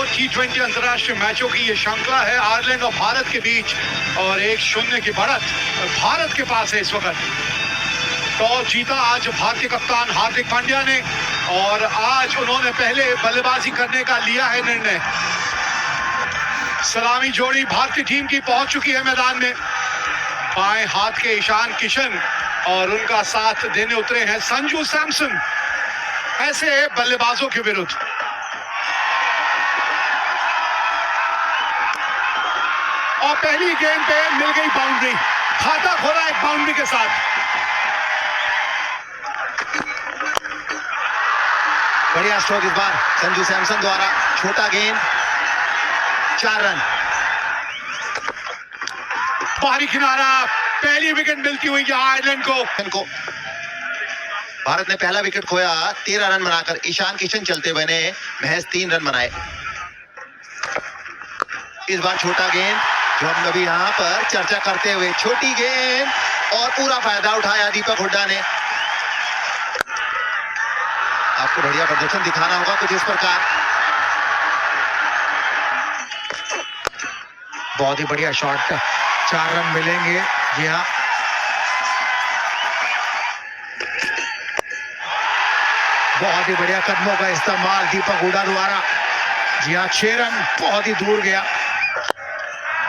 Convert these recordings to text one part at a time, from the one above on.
T20 अंतर्राष्ट्रीय मैचों की ये श्रृंखला है आयरलैंड और भारत के बीच, और 1-0 की बढ़त भारत के पास है इस वक्त। टॉस जीता आज भारतीय कप्तान हार्दिक पांड्या ने, और आज उन्होंने पहले बल्लेबाजी करने का लिया है निर्णय। सलामी जोड़ी भारतीय टीम की पहुंच चुकी है मैदान में। बाएं हाथ के ईशान किशन और उनका साथ देने उतरे हैं संजू सैमसन, ऐसे बल्लेबाजों के विरुद्ध। और पहली गेंद पे मिल गई बाउंड्री, खाता खोला एक बाउंड्री के साथ। बढ़िया स्ट्रोक इस बार संजू सैमसन द्वारा, छोटा गेंद, 4 रन। बाहरी किनारा, पहली विकेट मिलती हुई आयरलैंड को। भारत ने पहला विकेट खोया 13 रन बनाकर। ईशान किशन चलते बने महज 3 रन बनाए। इस बार छोटा गेंद, जो हम अभी यहाँ पर चर्चा करते हुए, छोटी गेंद, और पूरा फायदा उठाया दीपक हुड्डा ने। आपको बढ़िया प्रदर्शन दिखाना होगा कुछ इस प्रकार। बहुत ही बढ़िया शॉट, 4 रन मिलेंगे। जी हाँ, बहुत ही बढ़िया कदमों का इस्तेमाल दीपक हुड्डा द्वारा। जी हाँ, 6 रन, बहुत ही दूर गया।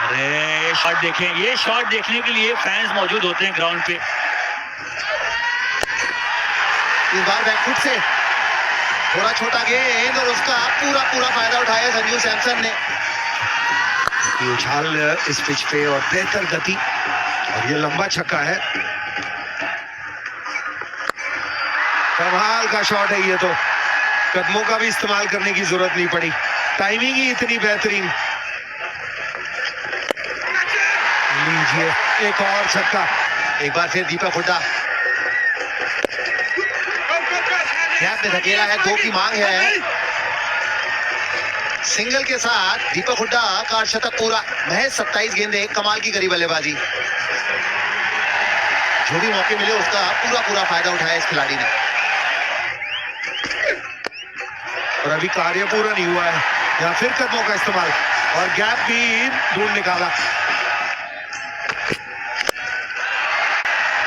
अरे ये शॉट देखें, ये शॉट देखने के लिए फैंस मौजूद होते हैं ग्राउंड पे। इस बार बैकफुट से थोड़ा छोटा गेंद, और उसका पूरा फायदा उठाया संजू सैमसन ने। उछाल इस पिच पे और बेहतर गति, और ये लंबा छक्का है। कमाल का शॉट है ये तो, कदमों का भी इस्तेमाल करने की जरूरत नहीं पड़ी, टाइमिंग ही इतनी बेहतरीन। लीजिए एक और छक्का। एक बार फिर दीपक हुड्डा गैप में धकेला है, 2 की मांग है। सिंगल के साथ दीपक हुड्डा का शतक पूरा। महज 27 गेंदें, कमाल की करी बल्लेबाजी। जो भी मौके मिले उसका पूरा फायदा उठाया इस खिलाड़ी ने। और अभी कार्य पूरा नहीं हुआ है, या फिर कदमों का इस्तेमाल, और गैप भी ढूंढ निकाला।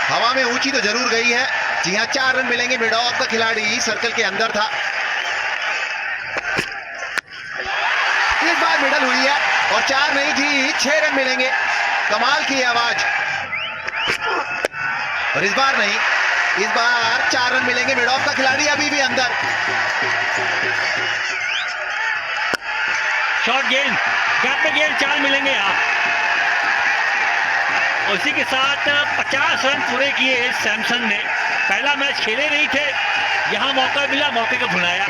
हवा में ऊंची तो जरूर गई है। जी हाँ, 4 रन मिलेंगे। मिड ऑफ का खिलाड़ी सर्कल के अंदर था। इस बार मिडल हुई है, और 4 नहीं थी, 6 रन मिलेंगे। कमाल की आवाज। और इस बार नहीं, इस बार 4 रन मिलेंगे। मिड ऑफ का खिलाड़ी अभी भी अंदर। शॉर्ट गेंद, गैप में गेंद, 4 मिलेंगे यहाँ। उसी के साथ 50 रन पूरे किए सैमसन ने। पहला मैच खेले नहीं थे, यहाँ मौका मिला, मौके को भुनाया।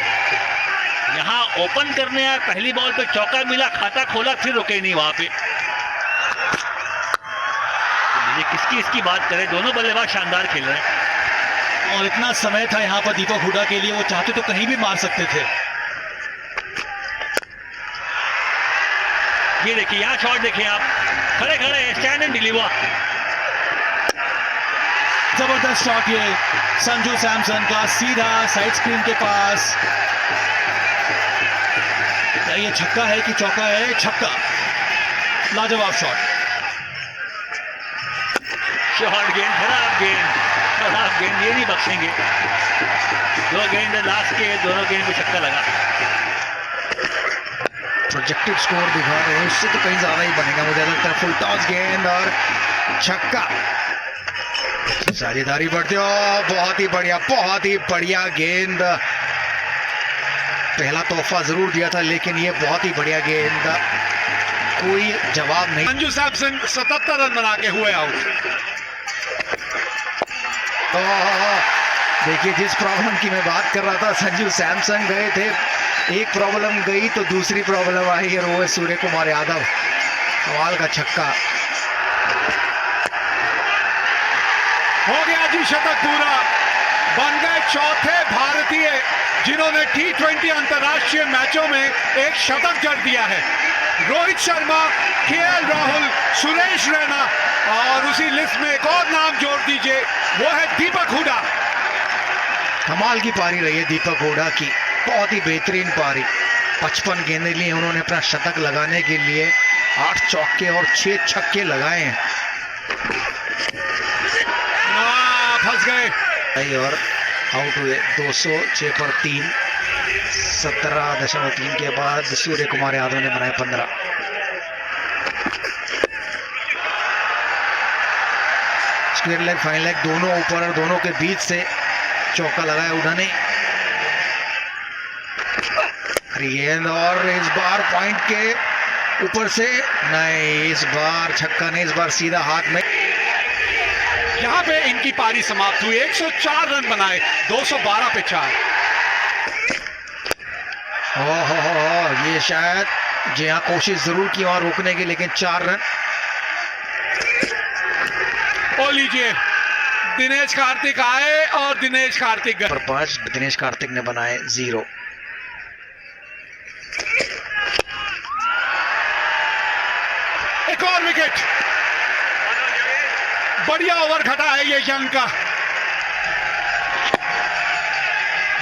यहाँ ओपन करने आया, पहली बॉल पे चौका मिला, खाता खोला, फिर रुके नहीं वहां पे। तो किसकी इसकी बात करें, दोनों बल्लेबाज शानदार खेल रहे हैं। और इतना समय था यहाँ पर दीपक हुड्डा के लिए, वो चाहते तो कहीं भी मार सकते थे। ये देखिए, यहाँ शॉट देखिए आप, खड़े खड़े स्टैंड एंड डिलीवर। जबरदस्त शॉट ये संजू सैमसन का, सीधा साइड स्क्रीन के पास। ये छक्का है कि चौका है? छक्का। लाजवाब शॉट। शॉर्ट गेंद, खराब गेंद, ये नहीं बख्शेंगे। 2 गेंद लास्ट के, दोनों गेंद पे छक्का लगा। प्रोजेक्टेड स्कोर दिखा रहे हैं, उससे तो कहीं ज्यादा ही बनेगा मुझे लगता है। फुल टॉस गेंद और छक्का, साझेदारी बढ़ते हो। बहुत ही बढ़िया गेंद। पहला तोहफा जरूर दिया था, लेकिन ये बहुत ही बढ़िया गेंद, कोई जवाब नहीं। संजू सैमसन 77 रन बना के हुए आउट। तो देखिए, जिस प्रॉब्लम की मैं बात कर रहा था, संजू सैमसन गए थे, एक प्रॉब्लम गई तो दूसरी प्रॉब्लम आई, और वो है सूर्य कुमार यादव। कमाल का छक्का। हो गया जी शतक पूरा। बन गए चौथे भारतीय जिन्होंने T20 अंतर्राष्ट्रीय मैचों में एक शतक जड़ दिया है। रोहित शर्मा, KL राहुल, सुरेश रैना, और उसी लिस्ट में एक और नाम जोड़ दीजिए, वो है दीपक हुड्डा। कमाल की पारी रही है दीपक हुड्डा की, बहुत ही बेहतरीन पारी। 55 गेंदें ली उन्होंने अपना शतक लगाने के लिए। 8 चौके और 6 छक्के लगाए हैं। फंस गए और आउट हुए। 206 पर 3। 17.3 के बाद सूर्य कुमार यादव ने बनाए 15। स्क्वायर लेग फाइन लेग दोनों ऊपर और दोनों के बीच से चौका लगाया उड़ाने। गेंद और इस बार पॉइंट के ऊपर से नहीं, इस बार छक्का नहीं, इस बार सीधा हाथ में। यहाँ पे इनकी पारी समाप्त हुई। 104 रन बनाए, 212 पे 4। ये शायद जी हाँ, कोशिश जरूर की वहां रोकने की, लेकिन 4 रन। ओ लीजिए, दिनेश कार्तिक आए और दिनेश कार्तिक गए। पर 5 दिनेश कार्तिक ने बनाए 0। एक और विकेट। बढ़िया ओवर खटा है ये यंग का।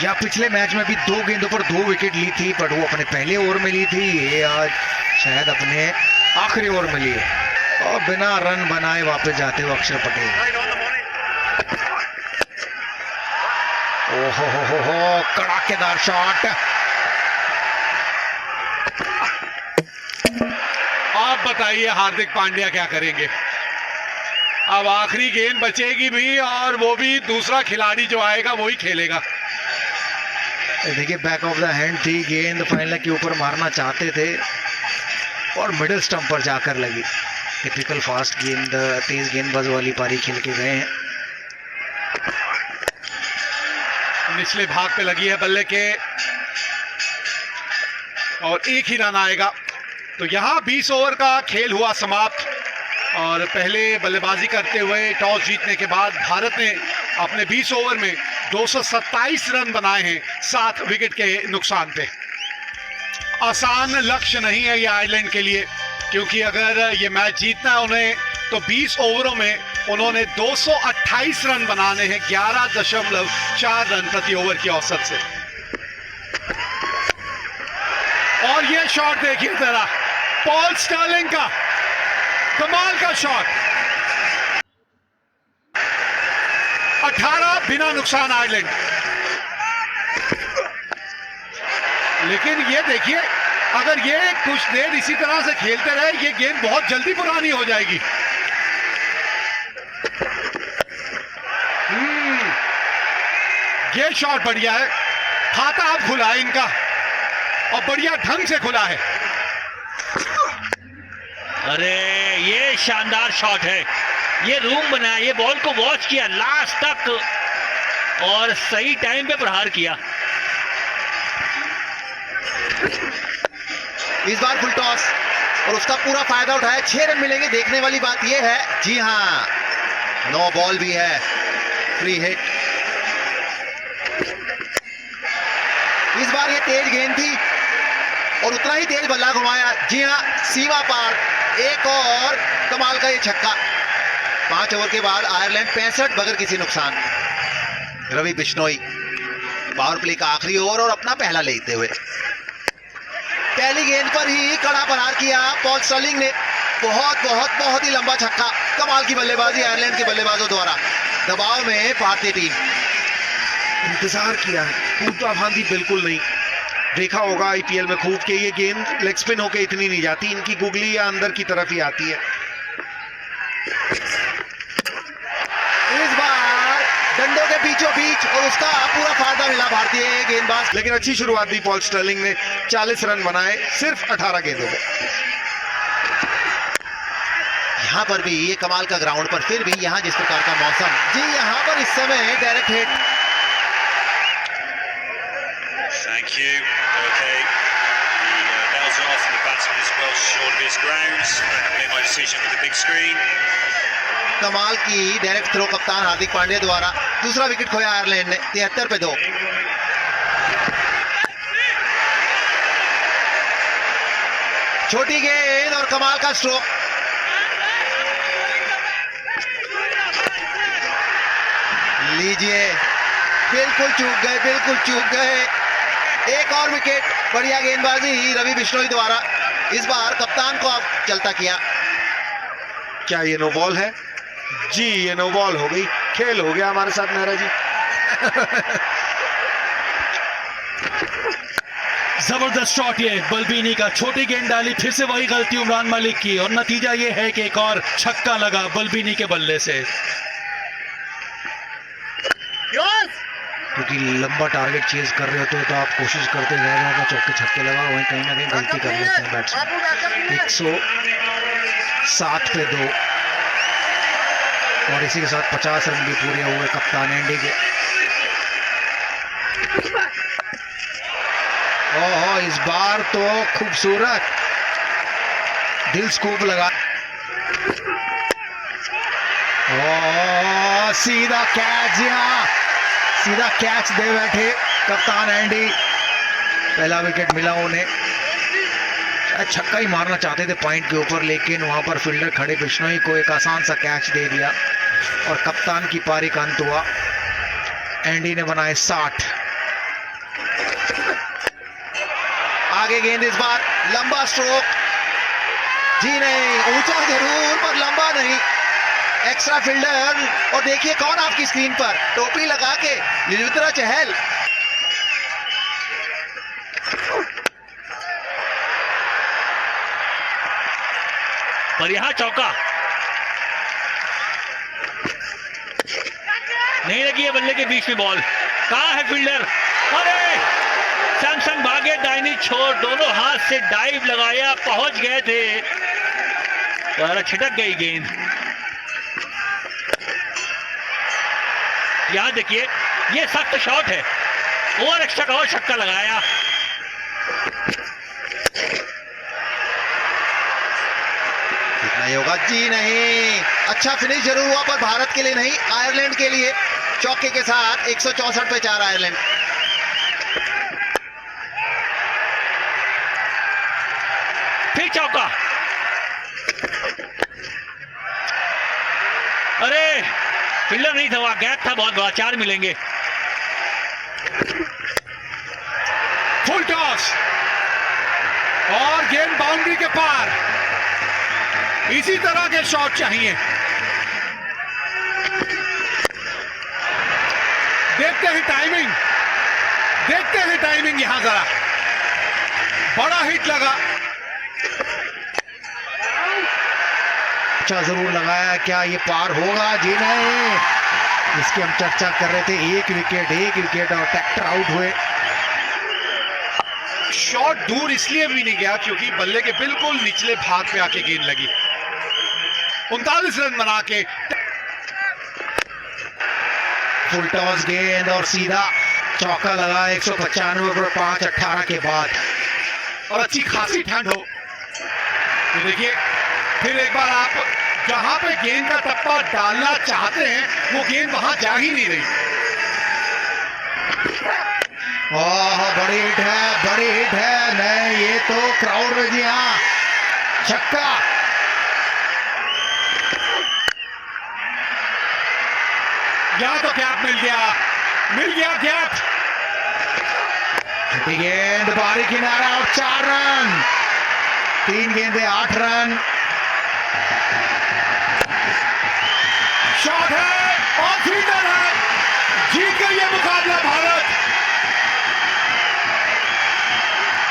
या पिछले मैच में भी 2 गेंदों पर 2 विकेट ली थी, बट वो अपने पहले ओवर में ली थी। ये आज शायद अपने आखिरी ओवर में ली है। और बिना रन बनाए वापस जाते हुए अक्षर पटेल। ओहो कड़ाकेदार शॉट। आप बताइए हार्दिक पांड्या क्या करेंगे। अब आखिरी गेंद बचेगी भी, और वो भी दूसरा खिलाड़ी जो आएगा वही खेलेगा। देखिए बैक ऑफ द हैंड थी गेंद, फाइनल के ऊपर मारना चाहते थे और मिडिल स्टंप पर जाकर लगी। टिपिकल फास्ट गेंद, तेज गेंदबाज वाली पारी खेल के गए हैं। निचले भाग पे लगी है बल्ले के और एक ही रन आएगा। तो यहाँ 20 ओवर का खेल हुआ समाप्त। और पहले बल्लेबाजी करते हुए टॉस जीतने के बाद भारत ने अपने 20 ओवर में 227 रन बनाए हैं 7 विकेट के नुकसान पे। आसान लक्ष्य नहीं है ये आयरलैंड के लिए, क्योंकि अगर ये मैच जीतना है उन्हें तो 20 ओवरों में उन्होंने 228 रन बनाने हैं 11.4 रन प्रति ओवर की औसत से। और ये शॉट देखिए जरा, पॉल स्टर्लिंग का कमाल का शॉट। 18 बिना नुकसान आयरलैंड। लेकिन ये देखिए, अगर ये कुछ देर इसी तरह से खेलते रहे, ये गेंद बहुत जल्दी पुरानी हो जाएगी। ये शॉट बढ़िया है, खाता अब खुला है इनका और बढ़िया ढंग से खुला है। अरे ये शानदार शॉट है, ये रूम बनाया, ये बॉल को वॉच किया लास्ट तक और सही टाइम पे प्रहार किया। इस बार फुल टॉस और उसका पूरा फायदा उठाया। 6 रन मिलेंगे। देखने वाली बात यह है, जी हाँ, 9 बॉल भी है, फ्री हिट। इस बार ये तेज गेंद थी और उतना ही तेज बल्ला घुमाया। जी हाँ, सीमा पार। एक और कमाल का ये छक्का। 5 ओवर के बाद आयरलैंड 65 बगैर किसी नुकसान। रवि बिश्नोई पावर प्ले का आखिरी ओवर और अपना पहला लेते हुए पहली गेंद पर ही कड़ा प्रहार किया पॉल स्टर्लिंग ने। बहुत ही लंबा छक्का। कमाल की बल्लेबाजी आयरलैंड के बल्लेबाजों द्वारा। दबाव में भारतीय टीम इंतजार किया है, कूदा फांदी बिल्कुल नहीं। देखा होगा आईपीएल में खूब के ये गेंद लेग स्पिन होके इतनी नहीं जाती, इनकी गुगली या अंदर की तरफ ही आती है। इस बार डंडों के बीचों बीच और उसका पूरा फायदा मिला भारतीय गेंदबाज। लेकिन अच्छी शुरुआत दी पॉल स्टर्लिंग ने। 40 रन बनाए सिर्फ 18 गेंदों में। यहाँ पर भी ये कमाल का ग्राउंड पर, फिर भी यहाँ जिस प्रकार का मौसम, जी यहाँ पर इस समय direct hit. Thank you. Okay. The bells are off and the batsman is well short of his grounds. I have made my decision with the big screen. कमाल की डायरेक्ट थ्रो कप्तान हार्दिक पांड्या द्वारा। दूसरा विकेट खोया आयरलैंड ने 73 पे 2। छोटी गेंद और कमाल का स्ट्रोक। लीजिए, बिल्कुल चूक गए। एक और विकेट बढ़िया गेंदबाजी रवि बिश्नोई द्वारा, इस बार कप्तान को अब चलता किया। क्या ये नो बॉल है जी? ये नो बॉल हो गई, खेल हो गया हमारे साथ नेहरा जी। जबरदस्त शॉट, ये बल्बीनी का, छोटी गेंद डाली, फिर से वही गलती उमरान मलिक की, और नतीजा ये है कि एक और छक्का लगा बल्बीनी के बल्ले से। क्योंकि लंबा टारगेट चेज कर रहे होते हो तो आप कोशिश करते ज्यादा चौके छक्के लगा, वहीं कहीं ना कहीं गलती कर लेते हैं बैट्समैन। 107 पे 2, और इसी के साथ 50 रन भी पूरे हुए कप्तान एंडी के। ओह, इस बार तो खूबसूरत दिल स्कूप लगा। ओह, सीधा कैच, यहाँ सीधा कैच दे बैठे कप्तान एंडी। पहला विकेट मिला उन्हें, शायद छक्का ही मारना चाहते थे पॉइंट के ऊपर, लेकिन वहां पर फील्डर खड़े बिश्नोई को एक आसान सा कैच दे दिया और कप्तान की पारी का अंत हुआ। एंडी ने बनाए 60। आगे गेंद, इस बार लंबा स्ट्रोक, जी नहीं, ऊंचा जरूर पर लंबा नहीं। एक्स्ट्रा फील्डर, और देखिए कौन आपकी स्क्रीन पर, टोपी लगा के युजवेंद्र चहल। पर यहां चौका नहीं लगी है, बल्ले के बीच में बॉल, कहां है फील्डर? अरे सैमसन भागे, दाहिनी छोर, दोनों हाथ से डाइव लगाया, पहुंच गए थे, पर छिटक गई गेंद। यहां देखिए, ये सख्त शॉट है, ओवर एक्स्ट्रा का और छक्का लगाया। कितना ही होगा? जी नहीं, अच्छा फिनिश जरूर हुआ पर भारत के लिए नहीं, आयरलैंड के लिए। चौके के साथ 164 पे 4 आयरलैंड। फिर चौका, अरे फील्डर नहीं था, वहां गैप था बहुत बड़ा, 4 मिलेंगे। फुल टॉस और गेंद बाउंड्री के पार। इसी तरह के शॉट चाहिए। देखते हैं टाइमिंग, देखते हैं टाइमिंग, यहां जरा बड़ा हिट लगा। अच्छा जरूर लगाया, क्या ये पार होगा? जी नहीं, इसकी हम चर्चा कर रहे थे। एक विकेट और ट्रैक्टर आउट हुए। शॉट दूर इसलिए भी नहीं गया क्योंकि बल्ले के बिल्कुल निचले भाग पे आके गेंद लगी। 39 रन बना के फुल टॉस गेंद और सीधा चौका लगा 195 पर 5-18 के बाद। और अच्छी खासी ठंड हो तो देखिए फिर एक बार आप जहां पे गेंद का टप्पा डालना चाहते हैं वो गेंद वहां जा ही नहीं रही। बड़ी हिट है, नहीं ये तो क्राउड में, जी हाँ, छक्का। यहां तो गैप मिल गया गैप। गेंद बारी किनारा और 4 रन, 3 गेंदे 8 रन। शॉट है और फील्डर है, जीत गई ये मुकाबला भारत।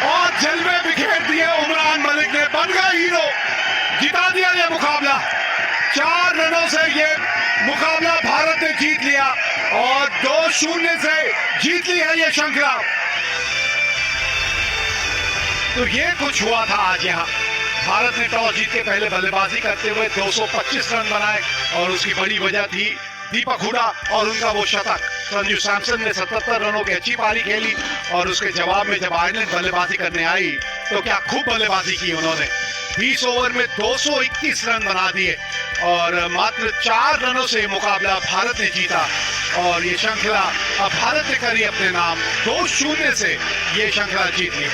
और जलवे बिखेर दिए उमरान मलिक ने, बन गया हीरो, जिता दिया ये मुकाबला। 4 रनों से ये मुकाबला भारत ने जीत लिया और 2-0 से जीत ली है ये श्रृंखला। तो ये कुछ हुआ था आज यहाँ। भारत ने टॉस जीत के पहले बल्लेबाजी करते हुए 225 रन बनाए और उसकी बड़ी वजह थी दीपक हुडा और उनका वो शतक। संजू सैमसन ने 77 रनों की अच्छी पारी खेली और उसके जवाब में जब आयरलैंड बल्लेबाजी करने आई तो क्या खूब बल्लेबाजी की उन्होंने। 20 ओवर में 221 रन बना दिए और मात्र 4 रनों से मुकाबला भारत ने जीता और ये श्रृंखला अब भारत ने करी अपने नाम। 2-0 से ये श्रृंखला जीत ली।